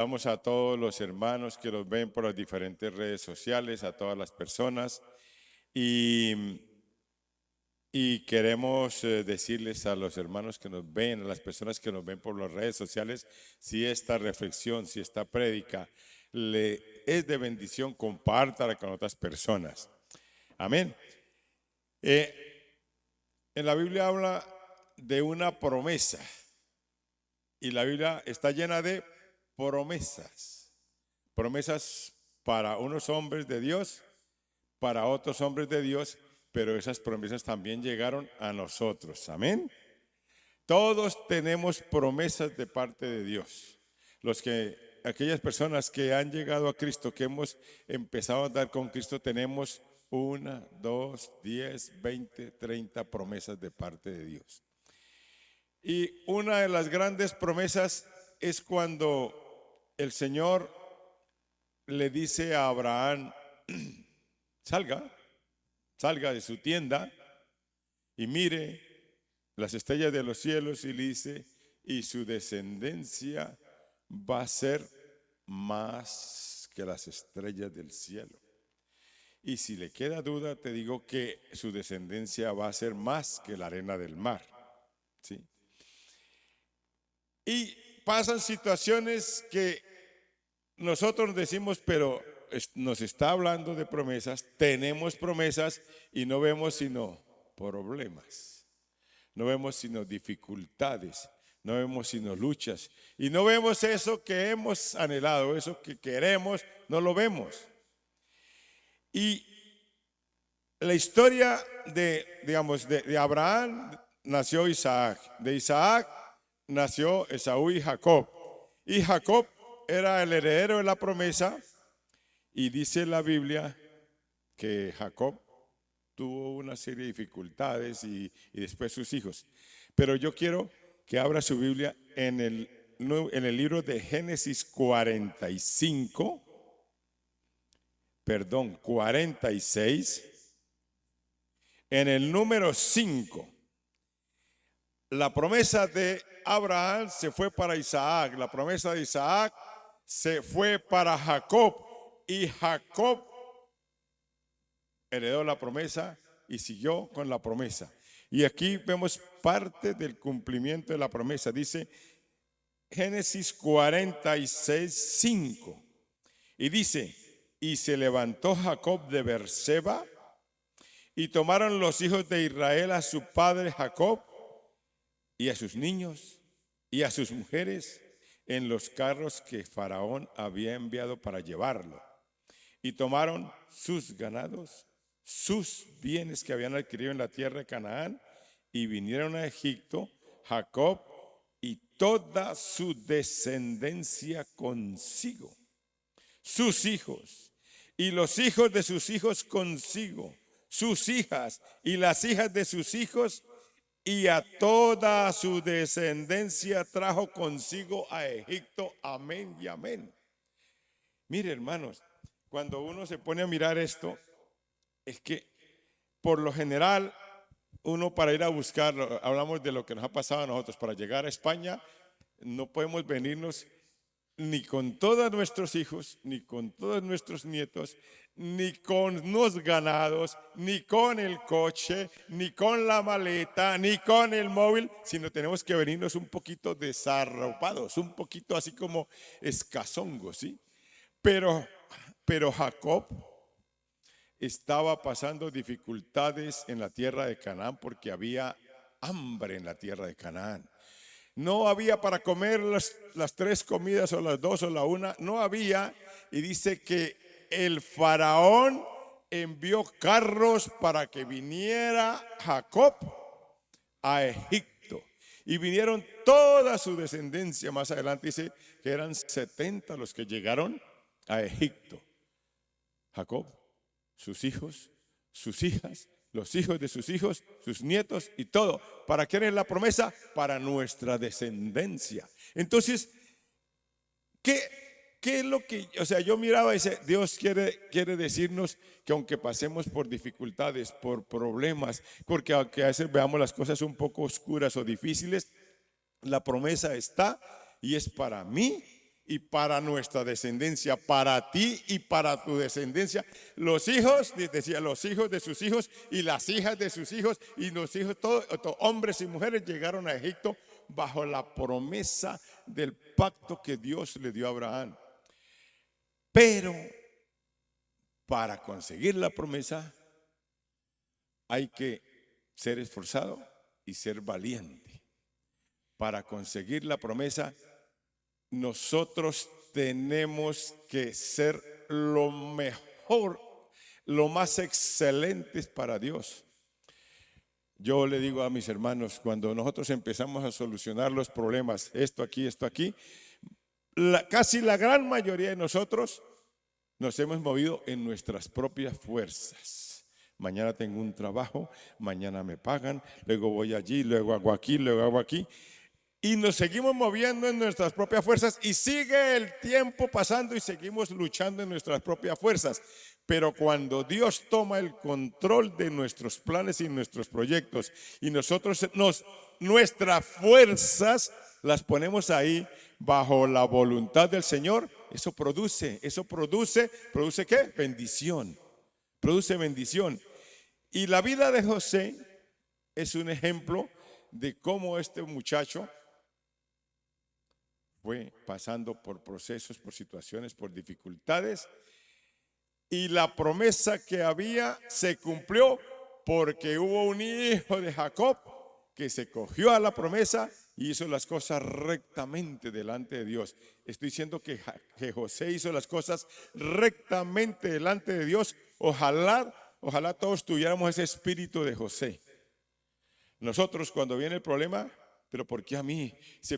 Saludamos a todos los hermanos que nos ven por las diferentes redes sociales, a todas las personas. Y, y queremos decirles a los hermanos que nos ven, a las personas que nos ven por las redes sociales, si esta reflexión, si esta prédica le es de bendición, compártala con otras personas. Amén. En la Biblia habla de una promesa y la Biblia está llena de promesas. Promesas para unos hombres de Dios, para otros hombres de Dios, pero esas promesas también llegaron a nosotros. Amén. Todos tenemos promesas de parte de Dios. Aquellas personas que han llegado a Cristo, que hemos empezado a andar con Cristo, tenemos 1, 2, 10, 20, 30 promesas de parte de Dios. Y una de las grandes promesas es cuando el Señor le dice a Abraham, salga de su tienda y mire las estrellas de los cielos, y le dice, y su descendencia va a ser más que las estrellas del cielo. Y si le queda duda, te digo que su descendencia va a ser más que la arena del mar. ¿Sí? Y pasan situaciones que nosotros decimos, pero nos está hablando de promesas, tenemos promesas y no vemos sino problemas, no vemos sino dificultades, no vemos sino luchas y no vemos eso que hemos anhelado, eso que queremos, no lo vemos. Y la historia de Abraham nació Isaac, de Isaac nació Esaú y Jacob era el heredero de la promesa, y dice la Biblia que Jacob tuvo una serie de dificultades y después sus hijos. Pero yo quiero que abra su Biblia en el libro de Génesis 46, en el número 5. La promesa de Abraham se fue para Isaac, la promesa de Isaac se fue para Jacob, y Jacob heredó la promesa y siguió con la promesa. Y aquí vemos parte del cumplimiento de la promesa. Dice Génesis 46, 5. Y dice, y se levantó Jacob de Berseba, y tomaron los hijos de Israel a su padre Jacob, y a sus niños, y a sus mujeres, en los carros que Faraón había enviado para llevarlo. Y tomaron sus ganados, sus bienes que habían adquirido en la tierra de Canaán, y vinieron a Egipto, Jacob y toda su descendencia consigo, sus hijos y los hijos de sus hijos consigo, sus hijas y las hijas de sus hijos, y a toda su descendencia trajo consigo a Egipto. Amén y amén. Mire, hermanos, cuando uno se pone a mirar esto, es que por lo general uno, para ir a buscar, hablamos de lo que nos ha pasado a nosotros, para llegar a España no podemos venirnos ni con todos nuestros hijos, ni con todos nuestros nietos, ni con los ganados, ni con el coche, ni con la maleta, ni con el móvil, sino tenemos que venirnos un poquito desarropados, un poquito así como escazongos, ¿sí? Pero Jacob estaba pasando dificultades en la tierra de Canaán porque había hambre en la tierra de Canaán. No había para comer las 3 comidas o las 2 o la 1, no había. Y dice que el faraón envió carros para que viniera Jacob a Egipto. Y vinieron toda su descendencia. Más adelante dice que eran 70 los que llegaron a Egipto. Jacob, sus hijos, sus hijas, los hijos de sus hijos, sus nietos y todo. ¿Para quién es la promesa? Para nuestra descendencia. Entonces, ¿qué es lo que, yo miraba y dice, Dios quiere decirnos que aunque pasemos por dificultades, por problemas, porque aunque a veces veamos las cosas un poco oscuras o difíciles, la promesa está y es para mí y para nuestra descendencia, para ti y para tu descendencia. Los hijos, decía, los hijos de sus hijos y las hijas de sus hijos y los hijos, todos, hombres y mujeres llegaron a Egipto bajo la promesa del pacto que Dios le dio a Abraham. Pero para conseguir la promesa hay que ser esforzado y ser valiente. Para conseguir la promesa, nosotros tenemos que ser lo mejor, lo más excelentes para Dios. Yo le digo a mis hermanos, cuando nosotros empezamos a solucionar los problemas, esto aquí, casi la gran mayoría de nosotros nos hemos movido en nuestras propias fuerzas. Mañana tengo un trabajo, mañana me pagan, luego voy allí, luego hago aquí, luego hago aquí. Y nos seguimos moviendo en nuestras propias fuerzas y sigue el tiempo pasando y seguimos luchando en nuestras propias fuerzas. Pero cuando Dios toma el control de nuestros planes y nuestros proyectos y nosotros nuestras fuerzas las ponemos ahí bajo la voluntad del Señor, eso produce ¿qué? Bendición. Produce bendición. Y la vida de José es un ejemplo de cómo este muchacho fue pasando por procesos, por situaciones, por dificultades, y la promesa que había se cumplió porque hubo un hijo de Jacob que se cogió a la promesa y hizo las cosas rectamente delante de Dios. Estoy diciendo que José hizo las cosas rectamente delante de Dios. Ojalá todos tuviéramos ese espíritu de José. Nosotros cuando viene el problema, pero ¿por qué a mí?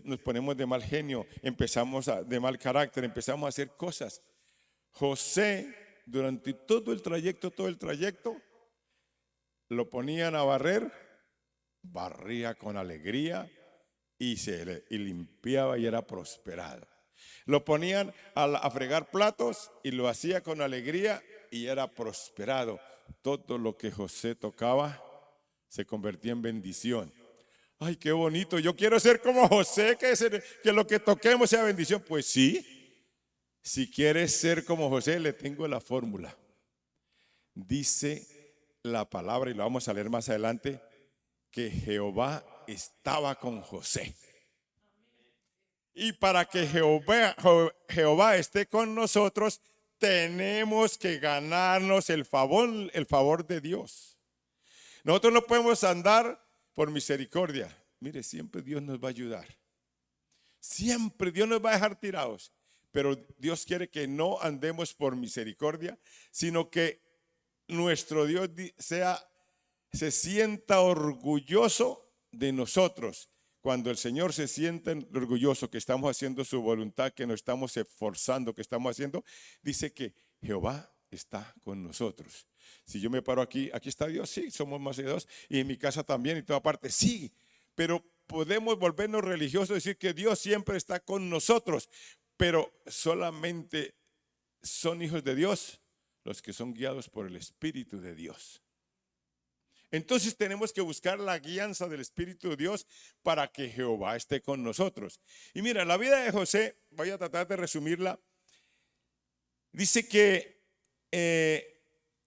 Nos ponemos de mal genio, empezamos de mal carácter, empezamos a hacer cosas. José, durante todo el trayecto, lo ponían a barrer, barría con alegría y limpiaba y era prosperado. Lo ponían a fregar platos y lo hacía con alegría y era prosperado. Todo lo que José tocaba se convertía en bendición. Ay, qué bonito, yo quiero ser como José, que lo que toquemos sea bendición. Pues sí, si quieres ser como José, le tengo la fórmula. Dice la palabra, y lo vamos a leer más adelante, que Jehová estaba con José. Y para que Jehová esté con nosotros, tenemos que ganarnos el favor de Dios. Nosotros no podemos andar por misericordia. Mire, siempre Dios nos va a ayudar. Siempre Dios nos va a dejar tirados. Pero Dios quiere que no andemos por misericordia, sino que nuestro Dios se sienta orgulloso de nosotros. Cuando el Señor se sienta orgulloso que estamos haciendo su voluntad, que nos estamos esforzando, que estamos haciendo, dice que Jehová está con nosotros. Si yo me paro aquí está Dios, sí, somos más de dos, y en mi casa también, y en toda parte, sí, pero podemos volvernos religiosos y decir que Dios siempre está con nosotros, pero solamente son hijos de Dios los que son guiados por el Espíritu de Dios. Entonces tenemos que buscar la guianza del Espíritu de Dios para que Jehová esté con nosotros. Y mira, la vida de José, voy a tratar de resumirla. Dice que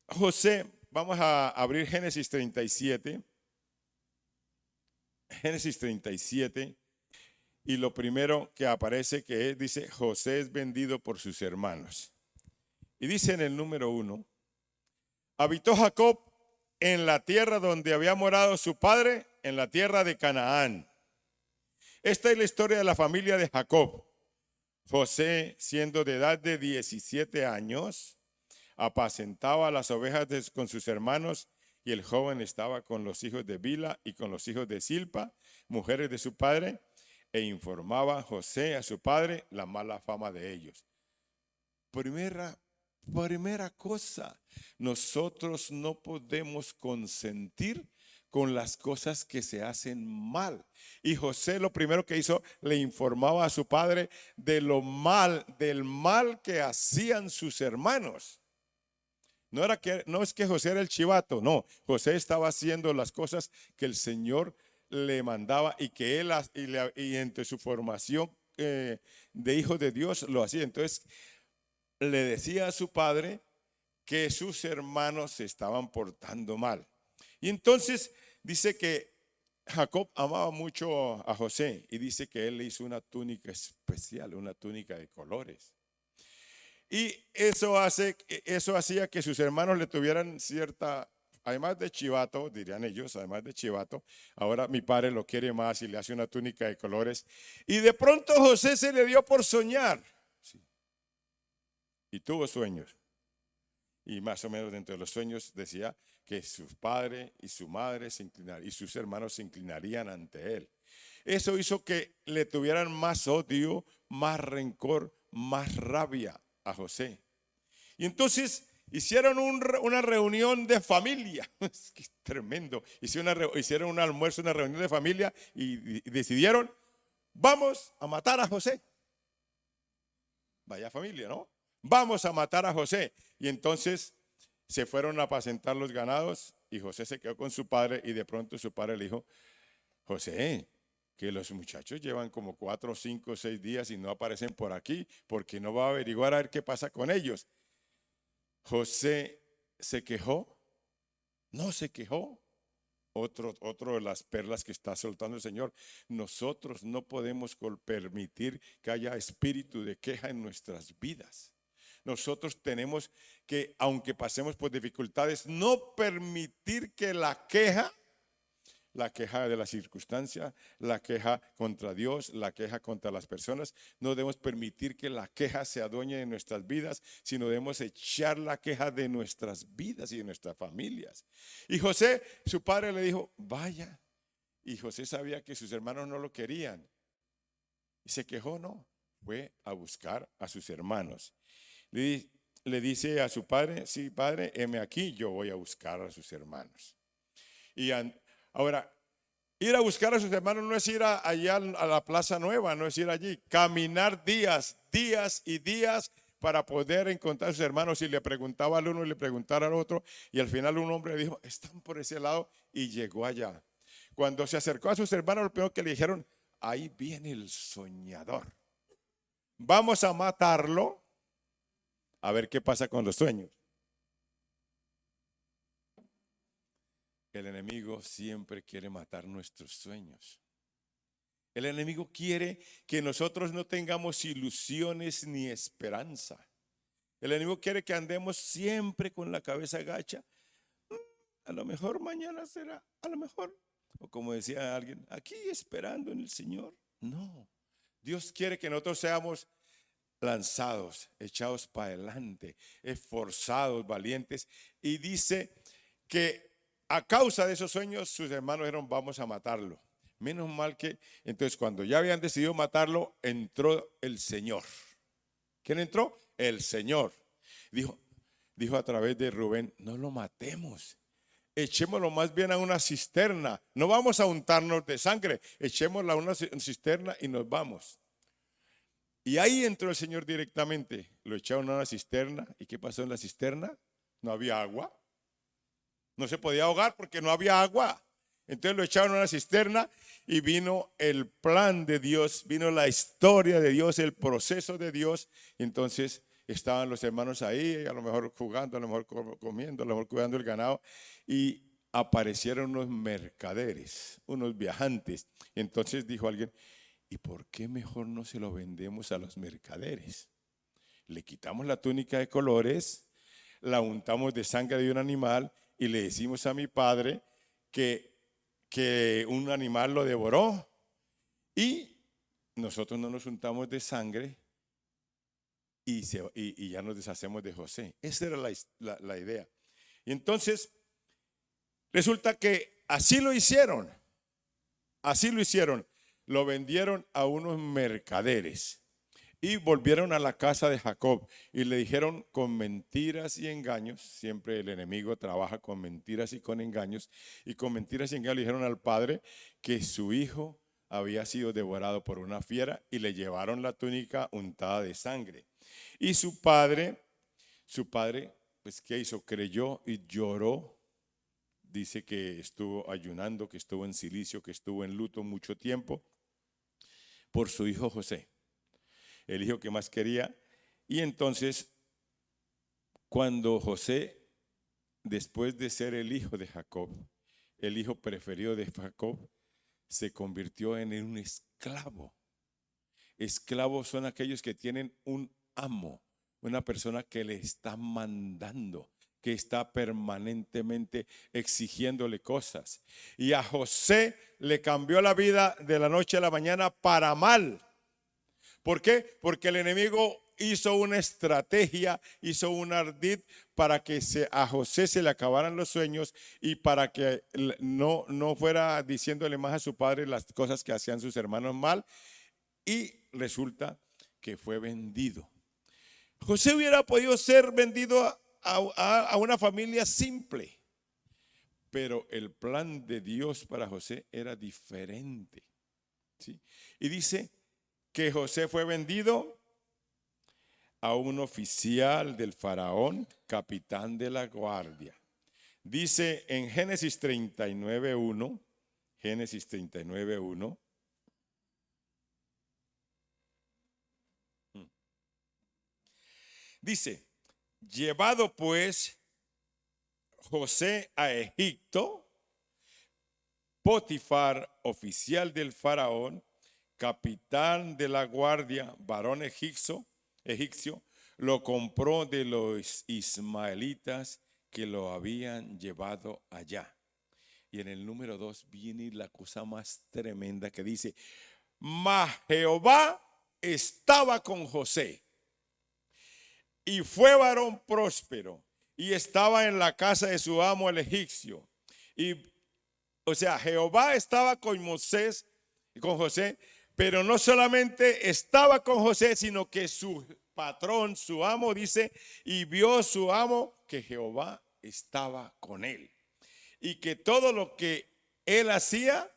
José, vamos a abrir Génesis 37. Génesis 37. Y lo primero que aparece dice, José es vendido por sus hermanos. Y dice en el número 1, habitó Jacob en la tierra donde había morado su padre, en la tierra de Canaán. Esta es la historia de la familia de Jacob. José, siendo de edad de 17 años, apacentaba las ovejas con sus hermanos, y el joven estaba con los hijos de Bila y con los hijos de Silpa, mujeres de su padre, e informaba José a su padre la mala fama de ellos. Primera cosa, nosotros no podemos consentir con las cosas que se hacen mal. Y José lo primero que hizo, le informaba a su padre del mal que hacían sus hermanos. No es que José era el chivato, no. José estaba haciendo las cosas que el Señor le mandaba y que él, y entre su formación de hijo de Dios lo hacía. Entonces le decía a su padre que sus hermanos se estaban portando mal. Y entonces dice que Jacob amaba mucho a José y dice que él le hizo una túnica especial, una túnica de colores. Y eso hacía que sus hermanos le tuvieran cierta, además de chivato, dirían ellos, además de chivato, ahora mi padre lo quiere más y le hace una túnica de colores. Y de pronto José se le dio por soñar. Sí. Y tuvo sueños. Y más o menos dentro de los sueños decía que su padre y su madre se inclinarían y sus hermanos se inclinarían ante él. Eso hizo que le tuvieran más odio, más rencor, más rabia a José. Y entonces hicieron una reunión de familia. Es que es tremendo. Hicieron un almuerzo, una reunión de familia y decidieron, vamos a matar a José. Vaya familia, ¿no? Vamos a matar a José. Y entonces se fueron a apacentar los ganados y José se quedó con su padre y de pronto su padre le dijo, José, que los muchachos llevan como 4, 5, 6 días y no aparecen por aquí, porque no va a averiguar a ver qué pasa con ellos. José se quejó, no se quejó. Otro de las perlas que está soltando el Señor. Nosotros no podemos permitir que haya espíritu de queja en nuestras vidas. Nosotros tenemos que, aunque pasemos por dificultades, no permitir que la queja de la circunstancia, la queja contra Dios, la queja contra las personas, no debemos permitir que la queja se adueñe de nuestras vidas, sino debemos echar la queja de nuestras vidas y de nuestras familias. Y José, su padre le dijo, vaya. Y José sabía que sus hermanos no lo querían. Y se quejó, no. Fue a buscar a sus hermanos. Le dice a su padre, sí, padre, heme aquí, yo voy a buscar a sus hermanos. Y ahora, ir a buscar a sus hermanos no es ir allá a la Plaza Nueva, no es ir allí, caminar días y días para poder encontrar a sus hermanos. Y le preguntaba al uno y le preguntaba al otro, y al final un hombre dijo, están por ese lado, y llegó allá. Cuando se acercó a sus hermanos, lo primero que le dijeron, ahí viene el soñador. Vamos a matarlo, a ver qué pasa con los sueños. El enemigo siempre quiere matar nuestros sueños. El enemigo quiere que nosotros no tengamos ilusiones ni esperanza. El enemigo quiere que andemos siempre con la cabeza gacha. A lo mejor mañana será, a lo mejor. O como decía alguien, aquí esperando en el Señor. No, Dios quiere que nosotros seamos lanzados, echados para adelante, esforzados, valientes. Y dice que a causa de esos sueños, sus hermanos dijeron, vamos a matarlo. Menos mal que, entonces cuando ya habían decidido matarlo, entró el Señor. ¿Quién entró? El Señor. Dijo a través de Rubén, no lo matemos. Echémoslo más bien a una cisterna. No vamos a untarnos de sangre. Echémoslo a una cisterna y nos vamos. Y ahí entró el Señor directamente. Lo echaron a una cisterna. ¿Y qué pasó en la cisterna? No había agua. No se podía ahogar porque no había agua. Entonces lo echaron a una cisterna y vino el plan de Dios, vino la historia de Dios, el proceso de Dios. Entonces estaban los hermanos ahí, a lo mejor jugando, a lo mejor comiendo, a lo mejor cuidando el ganado. Y aparecieron unos mercaderes, unos viajantes. Entonces dijo alguien, ¿y por qué mejor no se lo vendemos a los mercaderes? Le quitamos la túnica de colores, la untamos de sangre de un animal y le decimos a mi padre que un animal lo devoró y nosotros no nos untamos de sangre y ya nos deshacemos de José. Esa era la idea. Y entonces resulta que así lo hicieron. Lo vendieron a unos mercaderes y volvieron a la casa de Jacob y le dijeron con mentiras y engaños. Siempre el enemigo trabaja con mentiras y con engaños. Y con mentiras y engaños le dijeron al padre que su hijo había sido devorado por una fiera y le llevaron la túnica untada de sangre. Y su padre, pues ¿qué hizo? Creyó y lloró. Dice que estuvo ayunando, que estuvo en silicio, que estuvo en luto mucho tiempo por su hijo José. el hijo que más quería. Y entonces, cuando José, después de ser el hijo de Jacob, el hijo preferido de Jacob, se convirtió en un esclavo. Esclavos son aquellos que tienen un amo, una persona que le está mandando, que está permanentemente exigiéndole cosas. Y a José le cambió la vida de la noche a la mañana para mal. ¿Por qué? Porque el enemigo hizo una estrategia, hizo un ardid para que a José se le acabaran los sueños y para que no fuera diciéndole más a su padre las cosas que hacían sus hermanos mal. Y resulta que fue vendido. José hubiera podido ser vendido a una familia simple, pero el plan de Dios para José era diferente, ¿sí? Y dice que José fue vendido a un oficial del faraón, capitán de la guardia. Dice en Génesis 39:1, Génesis 39:1. Dice, llevado pues José a Egipto, Potifar, oficial del faraón, capitán de la guardia, varón egipcio, lo compró de los ismaelitas que lo habían llevado allá. Y en el número 2 viene la cosa más tremenda que dice, mas Jehová estaba con José y fue varón próspero y estaba en la casa de su amo el egipcio. O sea, Jehová estaba con Moisés y con José, pero no solamente estaba con José, sino que su patrón, su amo, dice, y vio su amo que Jehová estaba con él. Y que todo lo que él hacía,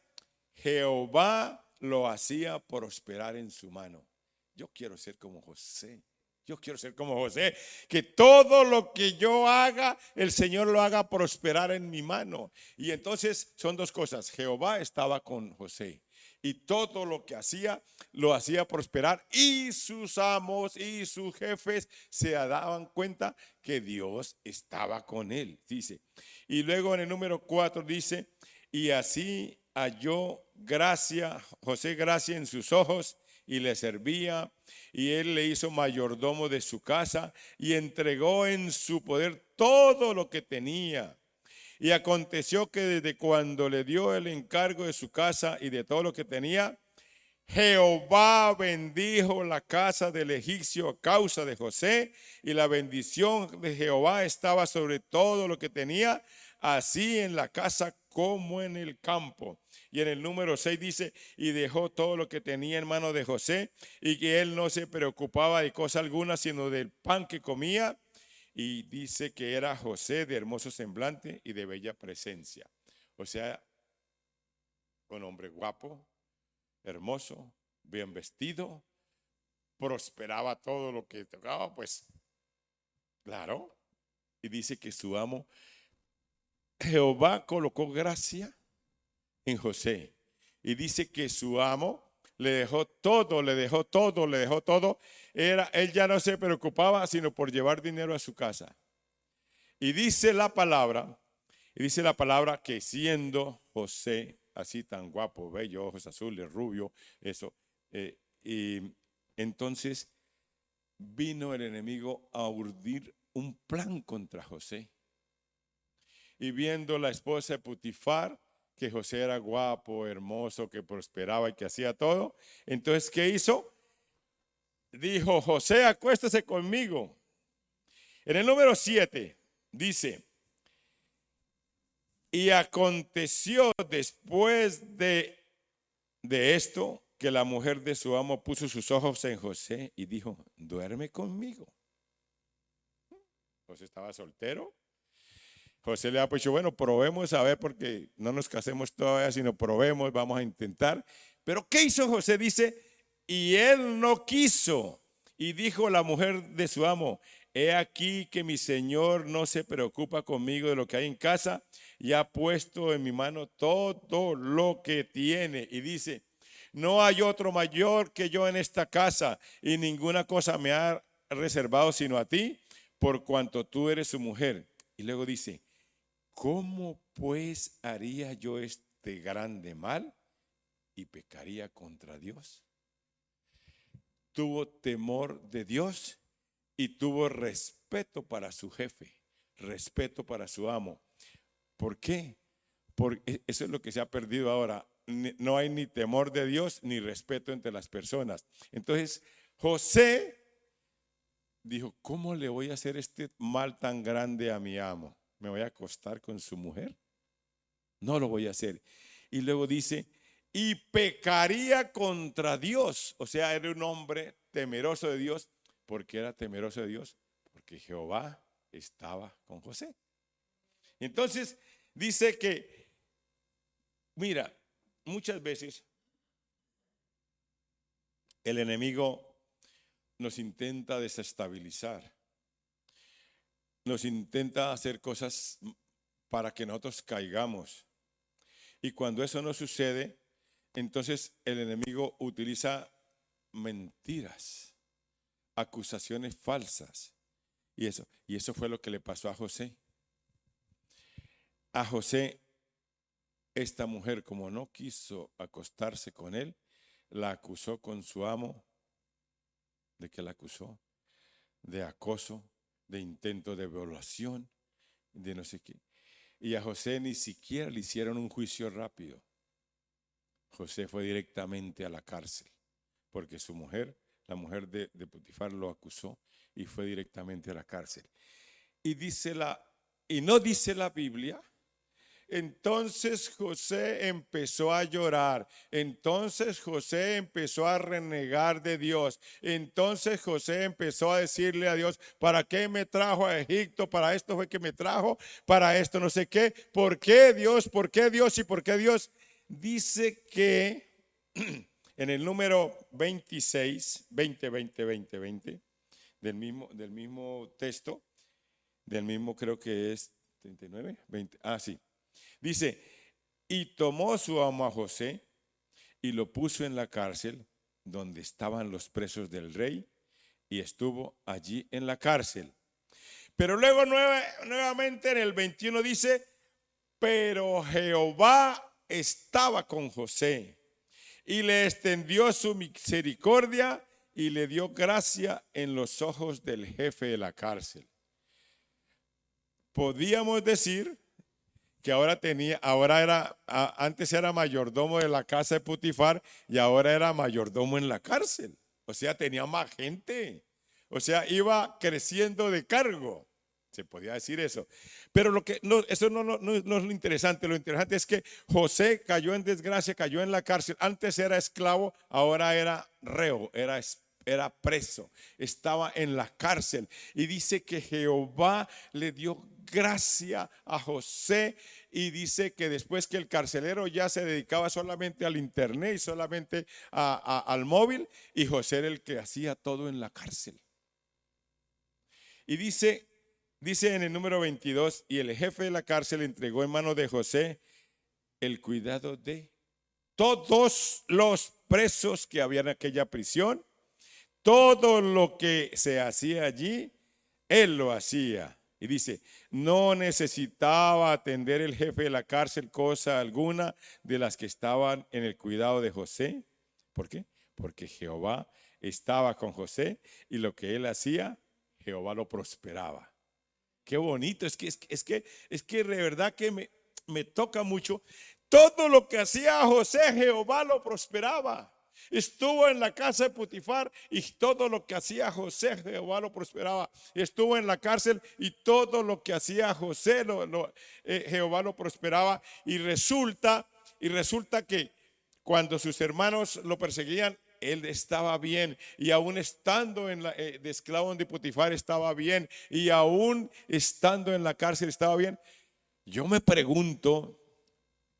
Jehová lo hacía prosperar en su mano. Yo quiero ser como José. Yo quiero ser como José, que todo lo que yo haga, el Señor lo haga prosperar en mi mano. Y entonces son dos cosas. Jehová estaba con José y todo lo que hacía, lo hacía prosperar. Y sus amos y sus jefes se daban cuenta que Dios estaba con él, dice. Y luego en el número 4 dice, y así halló gracia, José gracia en sus ojos, y le servía, y él le hizo mayordomo de su casa y entregó en su poder todo lo que tenía. Y aconteció que desde cuando le dio el encargo de su casa y de todo lo que tenía, Jehová bendijo la casa del egipcio a causa de José, y la bendición de Jehová estaba sobre todo lo que tenía, así en la casa como en el campo. Y en el número 6 dice, y dejó todo lo que tenía en mano de José, y que él no se preocupaba de cosa alguna, sino del pan que comía. Y dice que era José de hermoso semblante y de bella presencia. O sea, un hombre guapo, hermoso, bien vestido, prosperaba todo lo que tocaba, pues, claro. Y dice que su amo, Jehová colocó gracia en José. Y dice que su amo le dejó todo, le dejó todo, le dejó todo. Él ya no se preocupaba sino por llevar dinero a su casa. Y dice la palabra que siendo José así tan guapo, bello, ojos azules, rubio, eso, y entonces vino el enemigo a urdir un plan contra José. Y viendo la esposa de Potifar, que José era guapo, hermoso, que prosperaba y que hacía todo, entonces, ¿qué hizo? Dijo, José, acuéstese conmigo. En el número 7 dice, y aconteció después de esto, que la mujer de su amo puso sus ojos en José y dijo, duerme conmigo. José estaba soltero. José le ha dicho, bueno, probemos a ver, porque no nos casemos todavía, sino probemos, vamos a intentar. Pero ¿qué hizo José? Dice, y él no quiso. Y dijo la mujer de su amo, he aquí que mi señor no se preocupa conmigo de lo que hay en casa, y ha puesto en mi mano todo lo que tiene. Y dice, no hay otro mayor que yo en esta casa, y ninguna cosa me ha reservado sino a ti, por cuanto tú eres su mujer. Y luego dice, ¿cómo pues haría yo este grande mal y pecaría contra Dios? Tuvo temor de Dios y tuvo respeto para su jefe, respeto para su amo. ¿Por qué? Porque eso es lo que se ha perdido ahora. No hay ni temor de Dios ni respeto entre las personas. Entonces, José dijo, ¿cómo le voy a hacer este mal tan grande a mi amo? ¿Me voy a acostar con su mujer? No lo voy a hacer. Y luego dice, y pecaría contra Dios. O sea, era un hombre temeroso de Dios. ¿Por qué era temeroso de Dios? Porque Jehová estaba con José. Entonces, dice que, mira, muchas veces el enemigo nos intenta desestabilizar, nos intenta hacer cosas para que nosotros caigamos. Y cuando eso no sucede, entonces el enemigo utiliza mentiras, acusaciones falsas. Y eso fue lo que le pasó a José. A José, esta mujer, como no quiso acostarse con él, la acusó con su amo. ¿De qué la acusó? De acoso, de intento de violación, de no sé qué. Y a José ni siquiera le hicieron un juicio rápido. José fue directamente a la cárcel, porque su mujer, la mujer de Potifar, lo acusó y fue directamente a la cárcel. Y no dice la Biblia. Entonces José empezó a llorar. Entonces José empezó a renegar de Dios. Entonces José empezó a decirle a Dios, ¿para qué me trajo a Egipto? Para esto fue que me trajo, para esto no sé qué. ¿Por qué Dios? ¿Por qué Dios? ¿Y por qué Dios? Dice que en el número 26, 20, del mismo texto, del mismo creo que es 39, 20, sí. Dice, y tomó su amo a José y lo puso en la cárcel donde estaban los presos del rey, y estuvo allí en la cárcel. Pero luego nuevamente en el 21 dice, pero Jehová estaba con José y le extendió su misericordia y le dio gracia en los ojos del jefe de la cárcel. Podíamos decir que antes era mayordomo de la casa de Potifar y ahora era mayordomo en la cárcel. O sea, tenía más gente. O sea, iba creciendo de cargo. Se podía decir eso. Pero eso no es lo interesante. Lo interesante es que José cayó en desgracia, cayó en la cárcel. Antes era esclavo, ahora era reo, era preso, estaba en la cárcel. Y dice que Jehová le dio gracia a José, y dice que después que el carcelero ya se dedicaba solamente al internet y solamente al móvil, y José era el que hacía todo en la cárcel. Y dice en el número 22, y el jefe de la cárcel entregó en manos de José el cuidado de todos los presos que había en aquella prisión. Todo lo que se hacía allí, él lo hacía. Y dice, no necesitaba atender el jefe de la cárcel cosa alguna de las que estaban en el cuidado de José. ¿Por qué? Porque Jehová estaba con José, y lo que él hacía, Jehová lo prosperaba. Qué bonito, es que de verdad que me toca mucho. Todo lo que hacía José, Jehová lo prosperaba. Estuvo en la casa de Potifar y todo lo que hacía José, Jehová lo prosperaba. Estuvo en la cárcel y todo lo que hacía José, Jehová lo prosperaba. Y resulta que cuando sus hermanos lo perseguían, él estaba bien, y aún estando de esclavo de Potifar estaba bien, y aún estando en la cárcel estaba bien. Yo me pregunto,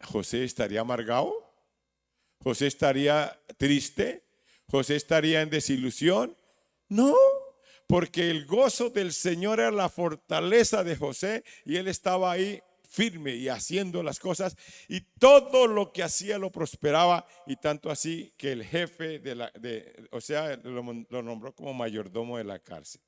¿José estaría amargado? ¿José estaría triste? ¿José estaría en desilusión? No, porque el gozo del Señor era la fortaleza de José, y él estaba ahí firme y haciendo las cosas, y todo lo que hacía lo prosperaba, y tanto así que el jefe lo nombró como mayordomo de la cárcel.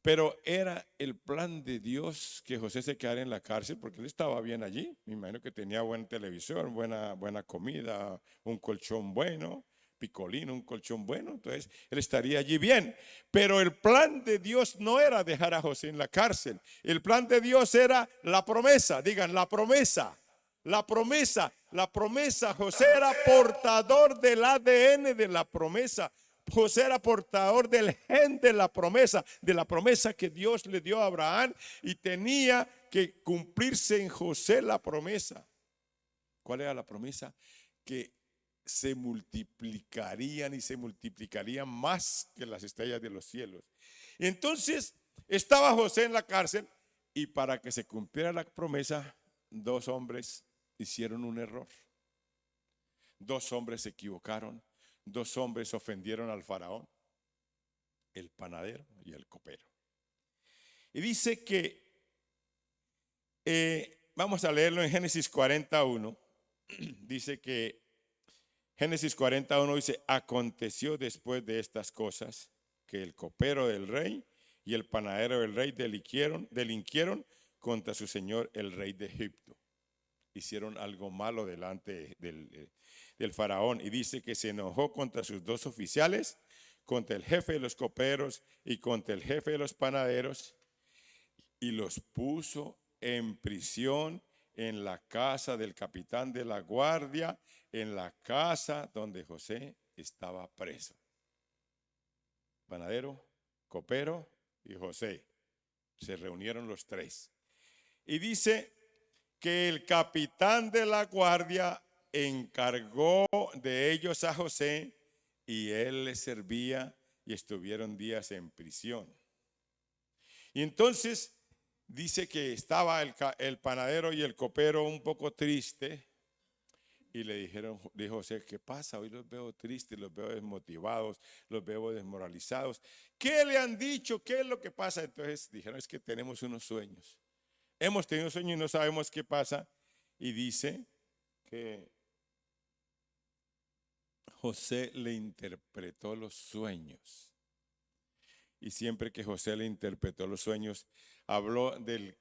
Pero era el plan de Dios que José se quedara en la cárcel porque él estaba bien allí. Me imagino que tenía buena televisión, buena comida, un colchón bueno, picolino, un colchón bueno. Entonces él estaría allí bien. Pero el plan de Dios no era dejar a José en la cárcel. El plan de Dios era la promesa. Digan, la promesa. La promesa, la promesa. José era portador del ADN de la promesa. José era portador del gen de la promesa que Dios le dio a Abraham, y tenía que cumplirse en José la promesa. ¿Cuál era la promesa? Que se multiplicarían y se multiplicarían más que las estrellas de los cielos. Y entonces estaba José en la cárcel, y para que se cumpliera la promesa, dos hombres hicieron un error. Dos hombres se equivocaron. Dos hombres ofendieron al faraón, el panadero y el copero. Y dice que, vamos a leerlo en Génesis 41, dice que Génesis 41 dice: aconteció después de estas cosas que el copero del rey y el panadero del rey delinquieron contra su señor el rey de Egipto. Hicieron algo malo delante del faraón, y dice que se enojó contra sus dos oficiales, contra el jefe de los coperos y contra el jefe de los panaderos, y los puso en prisión en la casa del capitán de la guardia, en la casa donde José estaba preso. Panadero, copero y José, se reunieron los tres. Y dice que el capitán de la guardia encargó de ellos a José, y él les servía, y estuvieron días en prisión. Y entonces dice que estaba el panadero y el copero un poco triste, y le dijo José: ¿qué pasa? Hoy los veo tristes, los veo desmotivados, los veo desmoralizados. ¿Qué le han dicho? ¿Qué es lo que pasa? Entonces dijeron: es que tenemos unos sueños. Hemos tenido sueños y no sabemos qué pasa. Y dice que José le interpretó los sueños. Y siempre que José le interpretó los sueños, habló del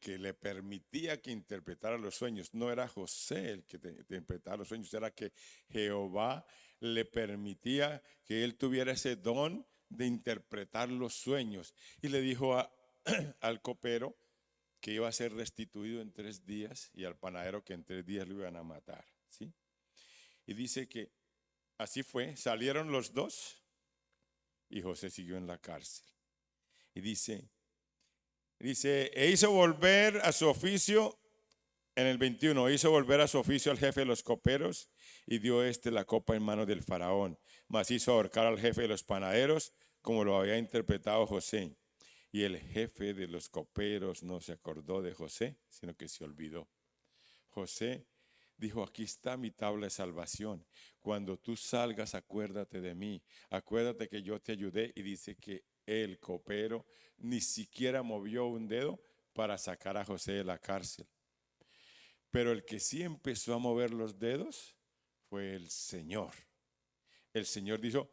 que le permitía que interpretara los sueños. No era José el que interpretaba los sueños, era que Jehová le permitía que él tuviera ese don de interpretar los sueños. Y le dijo al copero que iba a ser restituido en 3 días, y al panadero que en 3 días lo iban a matar, ¿sí? Y dice que así fue, salieron los dos, y José siguió en la cárcel. Y dice, e hizo volver a su oficio, en el 21, hizo volver a su oficio al jefe de los coperos, y dio la copa en manos del faraón, mas hizo ahorcar al jefe de los panaderos, como lo había interpretado José. Y el jefe de los coperos no se acordó de José, sino que se olvidó. José dijo: aquí está mi tabla de salvación. Cuando tú salgas, acuérdate de mí. Acuérdate que yo te ayudé. Y dice que el copero ni siquiera movió un dedo para sacar a José de la cárcel. Pero el que sí empezó a mover los dedos fue el Señor. El Señor dijo: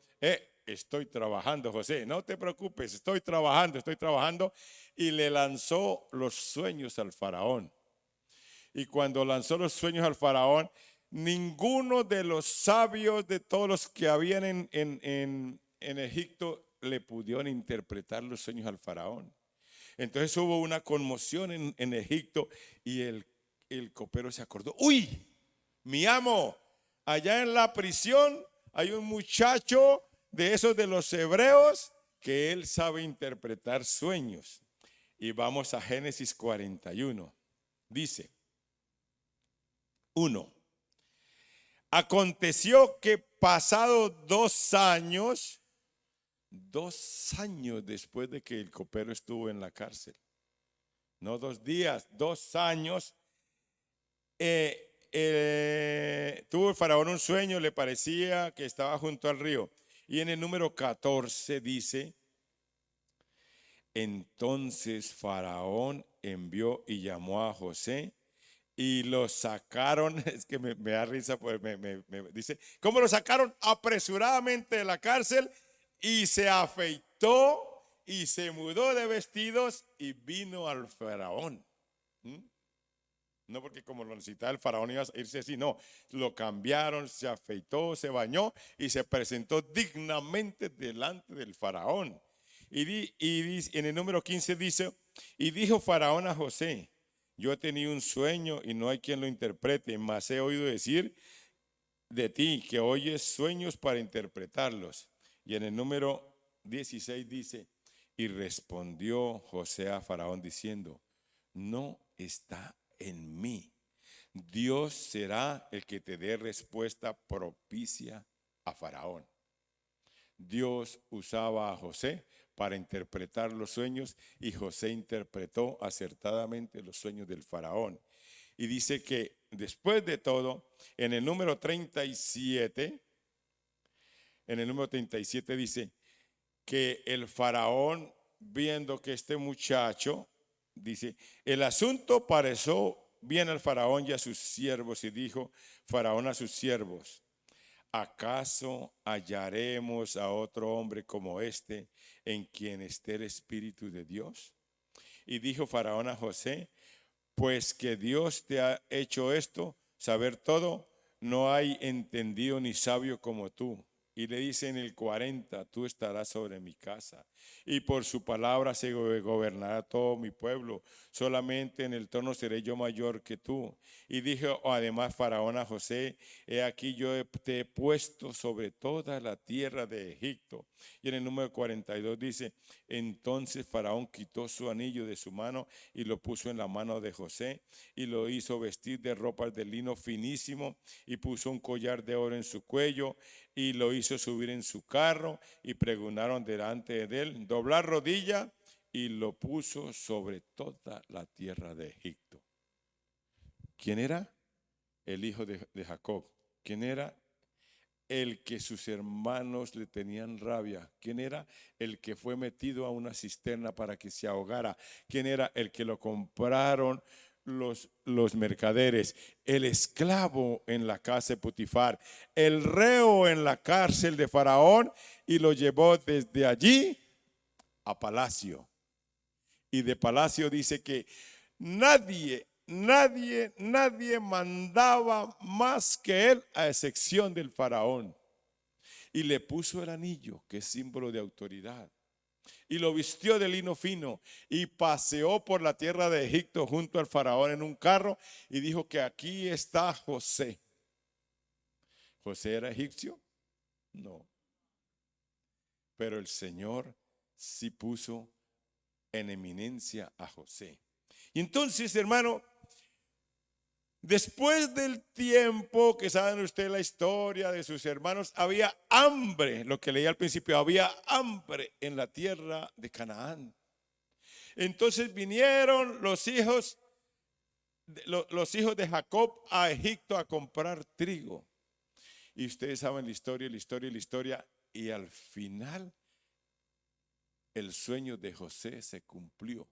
estoy trabajando, José, no te preocupes, estoy trabajando. Y le lanzó los sueños al faraón. Y cuando lanzó los sueños al faraón, ninguno de los sabios, de todos los que habían en Egipto, le pudieron interpretar los sueños al faraón. Entonces hubo una conmoción en Egipto, y el copero se acordó: uy, mi amo, allá en la prisión hay un muchacho de esos de los hebreos que él sabe interpretar sueños. Y vamos a Génesis 41. Dice: 1. Aconteció que pasado 2 años, 2 años después de que el copero estuvo en la cárcel, no 2 días, 2 años, tuvo el faraón un sueño, le parecía que estaba junto al río. Y en el número 14 dice: entonces Faraón envió y llamó a José y lo sacaron. Es que me da risa, pues me dice, ¿cómo lo sacaron? Apresuradamente de la cárcel, y se afeitó y se mudó de vestidos y vino al faraón. ¿Mm? No porque como lo necesitaba el faraón iba a irse así, no. Lo cambiaron, se afeitó, se bañó y se presentó dignamente delante del faraón. En el número 15 dice, y dijo faraón a José, yo he tenido un sueño y no hay quien lo interprete, mas he oído decir de ti que oyes sueños para interpretarlos. Y en el número 16 dice, y respondió José a faraón diciendo, no está en mí. Dios será el que te dé respuesta propicia a faraón. Dios usaba a José para interpretar los sueños y José interpretó acertadamente los sueños del faraón. Y dice que después de todo, en el número 37, dice que el faraón, viendo que este muchacho, dice, el asunto pareció bien al faraón y a sus siervos, y dijo faraón a sus siervos, ¿acaso hallaremos a otro hombre como este en quien esté el Espíritu de Dios? Y dijo faraón a José, pues que Dios te ha hecho esto, saber todo, no hay entendido ni sabio como tú. Y le dice en el 40, tú estarás sobre mi casa, y por su palabra se gobernará todo mi pueblo. Solamente en el trono seré yo mayor que tú. Y dijo además faraón a José, he aquí yo te he puesto sobre toda la tierra de Egipto. Y en el número 42 dice, entonces faraón quitó su anillo de su mano y lo puso en la mano de José, y lo hizo vestir de ropas de lino finísimo, y puso un collar de oro en su cuello, y lo hizo subir en su carro, y pregonaron delante de él, doblar rodilla, y lo puso sobre toda la tierra de Egipto. ¿Quién era? El hijo de Jacob. ¿Quién era? El que sus hermanos le tenían rabia. ¿Quién era? El que fue metido a una cisterna para que se ahogara. ¿Quién era? El que lo compraron los mercaderes, el esclavo en la casa de Potifar, el reo en la cárcel de Faraón, y lo llevó desde allí a palacio. Y de palacio dice que nadie mandaba más que él, a excepción del faraón. Y le puso el anillo, que es símbolo de autoridad, y lo vistió de lino fino, y paseó por la tierra de Egipto junto al faraón en un carro, y dijo que aquí está José. ¿José era egipcio? No. Pero el Señor sí puso en eminencia a José. Y entonces, hermano, después del tiempo que saben ustedes la historia de sus hermanos, había hambre, lo que leí al principio, había hambre en la tierra de Canaán. Entonces vinieron los hijos de Jacob a Egipto a comprar trigo. Y ustedes saben la historia, y al final el sueño de José se cumplió.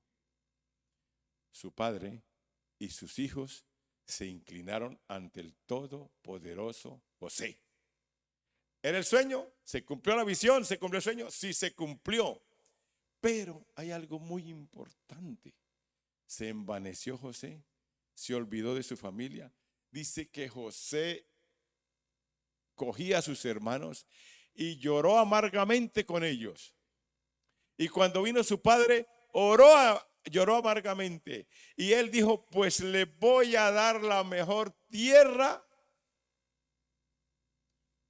Su padre y sus hijos se inclinaron ante el todopoderoso José. ¿Era el sueño? ¿Se cumplió la visión? ¿Se cumplió el sueño? Sí, se cumplió. Pero hay algo muy importante. Se envaneció José, se olvidó de su familia. Dice que José cogía a sus hermanos y lloró amargamente con ellos. Y cuando vino su padre, lloró amargamente. Y él dijo, pues le voy a dar la mejor tierra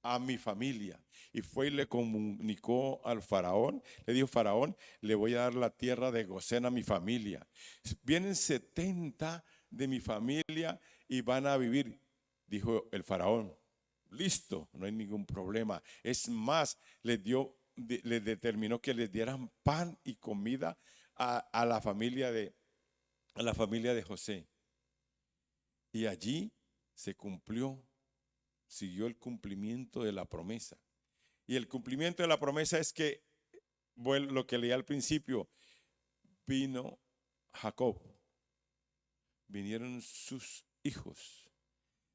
a mi familia. Y fue y le comunicó al faraón, le dijo, faraón, le voy a dar la tierra de Gosén a mi familia. Vienen 70 de mi familia y van a vivir. Dijo el faraón, listo, no hay ningún problema. Es más, le determinó que les dieran pan y comida a la familia de José. Y allí siguió el cumplimiento de la promesa. Y el cumplimiento de la promesa es que, bueno, lo que leí al principio, vino Jacob vinieron sus hijos,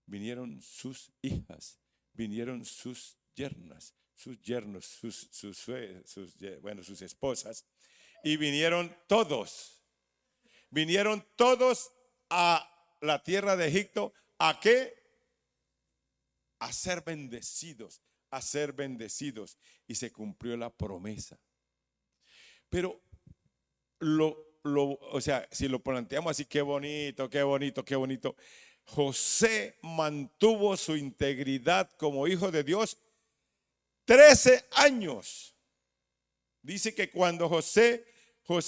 vinieron sus hijas, vinieron sus yernas, sus yernos, sus esposas, y vinieron todos a la tierra de Egipto. ¿A qué? A ser bendecidos, a ser bendecidos. Y se cumplió la promesa. Pero o sea, si lo planteamos así, qué bonito, qué bonito, qué bonito. José mantuvo su integridad como hijo de Dios 13 años. Dice que cuando José fue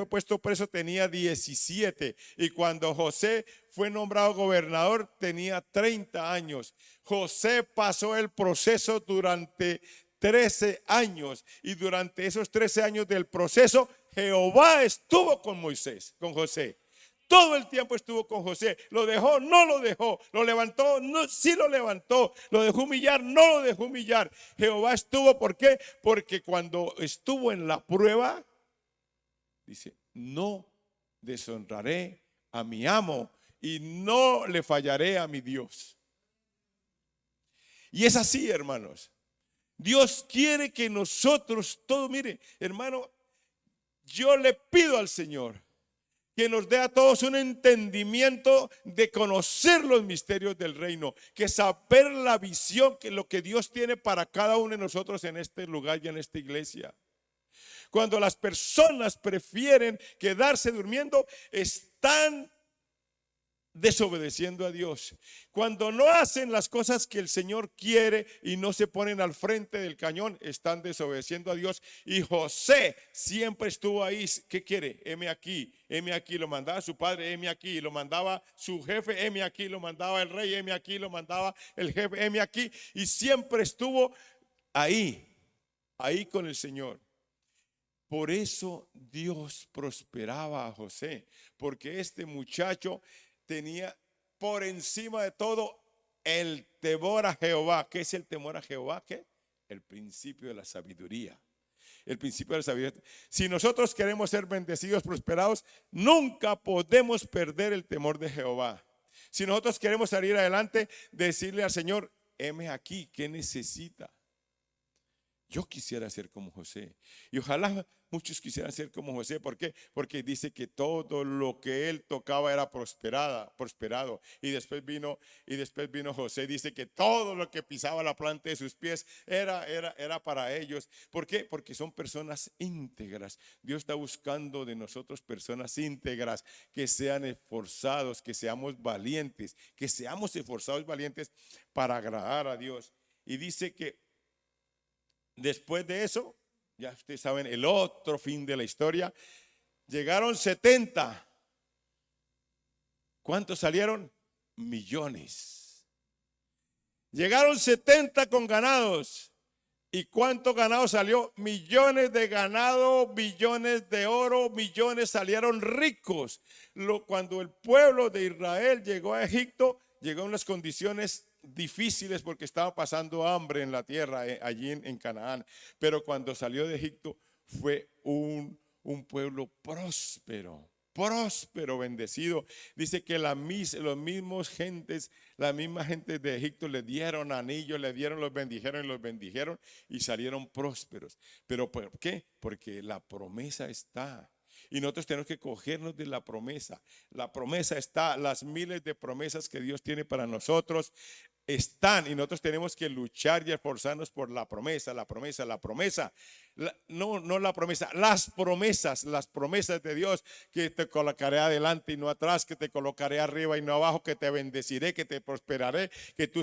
puesto preso tenía 17, y cuando José fue nombrado gobernador tenía 30 años. José pasó el proceso durante 13 años, y durante esos 13 años del proceso Jehová estuvo con Moisés, con José. Todo el tiempo estuvo con José. ¿Lo dejó? No lo dejó. ¿Lo levantó? No, sí lo levantó. ¿Lo dejó humillar? No lo dejó humillar. Jehová estuvo, ¿por qué? Porque cuando estuvo en la prueba, dice, no deshonraré a mi amo y no le fallaré a mi Dios. Y es así, hermanos. Dios quiere que nosotros todos, mire, hermano, yo le pido al Señor que nos dé a todos un entendimiento de conocer los misterios del reino, que saber la visión, que lo que Dios tiene para cada uno de nosotros en este lugar y en esta iglesia. Cuando las personas prefieren quedarse durmiendo, están desobedeciendo a Dios. Cuando no hacen las cosas que el Señor quiere y no se ponen al frente del cañón, están desobedeciendo a Dios. Y José siempre estuvo ahí. ¿Qué quiere? Heme aquí, lo mandaba su padre, heme aquí, lo mandaba su jefe, heme aquí, lo mandaba el rey, heme aquí, lo mandaba el jefe, heme aquí. Y siempre estuvo ahí con el Señor. Por eso Dios prosperaba a José, porque este muchacho tenía por encima de todo el temor a Jehová. ¿Qué es el temor a Jehová? ¿Qué? El principio de la sabiduría. El principio de la sabiduría. Si nosotros queremos ser bendecidos, prosperados, nunca podemos perder el temor de Jehová. Si nosotros queremos salir adelante, decirle al Señor, heme aquí, ¿qué necesita? Yo quisiera ser como José. Y ojalá muchos quisieran ser como José. ¿Por qué? Porque dice que todo lo que él tocaba era prosperado. Y después vino José. Dice que todo lo que pisaba la planta de sus pies era para ellos. ¿Por qué? Porque son personas íntegras. Dios está buscando de nosotros personas íntegras, que sean esforzados, que seamos valientes, que seamos esforzados y valientes para agradar a Dios. Y dice que después de eso, ya ustedes saben, el otro fin de la historia, llegaron 70. ¿Cuántos salieron? Millones. Llegaron 70 con ganados. ¿Y cuánto ganado salió? Millones de ganado, billones de oro, millones salieron ricos. Cuando el pueblo de Israel llegó a Egipto, llegó en unas condiciones difíciles porque estaba pasando hambre en la tierra, allí en Canaán. Pero cuando salió de Egipto fue un pueblo próspero, bendecido. Dice que la misma gente de Egipto le dieron anillos, los bendijeron y salieron prósperos. ¿Pero por qué? Porque la promesa está. Y nosotros tenemos que cogernos de la promesa. La promesa está, las miles de promesas que Dios tiene para nosotros están, y nosotros tenemos que luchar y esforzarnos por la promesa. No la promesa, las promesas de Dios, que te colocaré adelante y no atrás, que te colocaré arriba y no abajo, que te bendeciré, que te prosperaré, que tú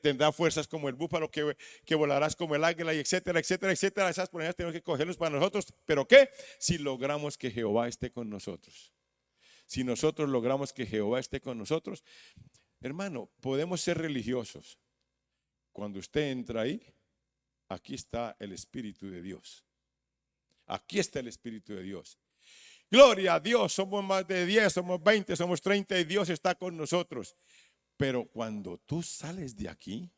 tendrás fuerzas como el búfalo, que volarás como el águila, y etcétera, etcétera, etcétera. Esas promesas tenemos que cogerlas para nosotros. ¿Pero qué? Si logramos que Jehová esté con nosotros. Si nosotros logramos que Jehová esté con nosotros, hermano, podemos ser religiosos. Cuando usted entra ahí, aquí está el Espíritu de Dios. Aquí está el Espíritu de Dios. Gloria a Dios, somos más de 10, somos 20, somos 30 y Dios está con nosotros. Pero cuando tú sales de aquí,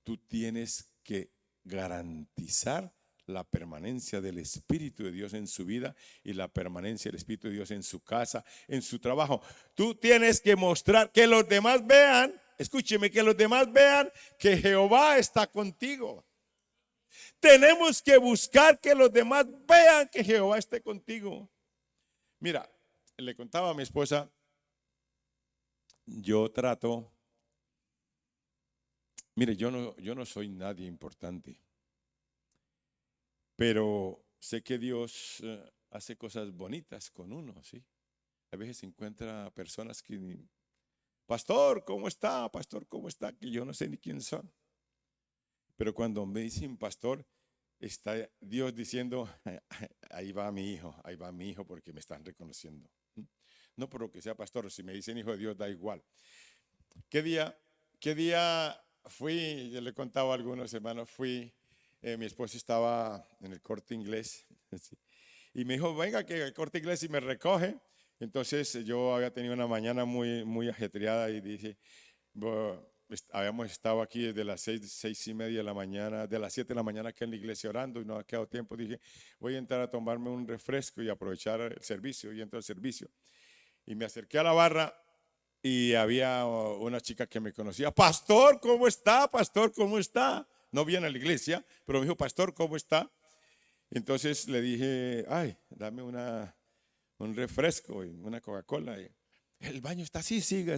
tú tienes que garantizar la permanencia del Espíritu de Dios en su vida y la permanencia del Espíritu de Dios en su casa, en su trabajo. Tú tienes que mostrar, que los demás vean, escúcheme, que los demás vean que Jehová está contigo. Tenemos que buscar que los demás vean que Jehová esté contigo. Mira, le contaba a mi esposa, yo trato, mire, yo no soy nadie importante, pero sé que Dios hace cosas bonitas con uno, ¿sí? A veces se encuentra personas que, pastor, ¿cómo está? Pastor, ¿cómo está? Que yo no sé ni quién son. Pero cuando me dicen pastor, está Dios diciendo, ahí va mi hijo porque me están reconociendo. No por lo que sea pastor, si me dicen hijo de Dios da igual. ¿Qué día fui? Yo le contaba a algunos hermanos, mi esposo estaba en el Corte Inglés y me dijo, venga que el Corte Inglés y me recoge. Entonces yo había tenido una mañana muy ajetreada y dije, habíamos estado aquí desde las 6:30 de la mañana, de las 7 de la mañana aquí en la iglesia orando y no ha quedado tiempo. Dije, voy a entrar a tomarme un refresco y aprovechar el servicio. Y entro al servicio. Y me acerqué a la barra y había una chica que me conocía. Pastor, ¿cómo está? Pastor, ¿cómo está? No viene a la iglesia, pero me dijo, pastor, ¿cómo está? Entonces le dije, ay, dame un refresco y una Coca-Cola. El baño está así, siga.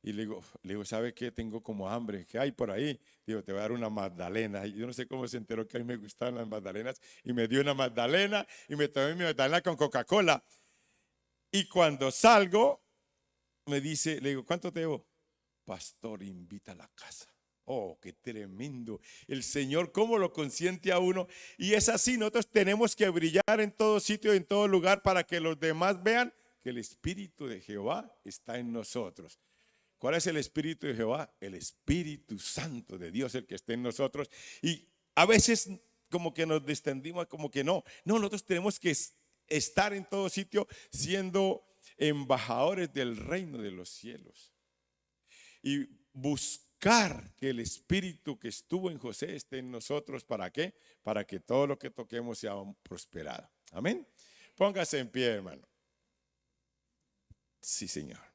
Y le digo, ¿sabe qué? Tengo como hambre. ¿Qué hay por ahí? Digo, te voy a dar una magdalena. Y yo no sé cómo se enteró que a mí me gustaban las magdalenas. Y me dio una magdalena y me tomé mi magdalena con Coca-Cola. Y cuando salgo, me dice, le digo, ¿cuánto te debo? Pastor, invita a la casa. Oh, qué tremendo. El Señor, cómo lo consiente a uno. Y es así, nosotros tenemos que brillar en todo sitio, en todo lugar, para que los demás vean que el Espíritu de Jehová está en nosotros. ¿Cuál es el Espíritu de Jehová? El Espíritu Santo de Dios, el que está en nosotros. Y a veces como que nos distendimos, como que no. No, nosotros tenemos que estar en todo sitio siendo embajadores del reino de los cielos. Y buscar que el Espíritu que estuvo en José esté en nosotros. ¿Para qué? Para que todo lo que toquemos sea prosperado. Amén. Póngase en pie, hermano. Sí, Señor.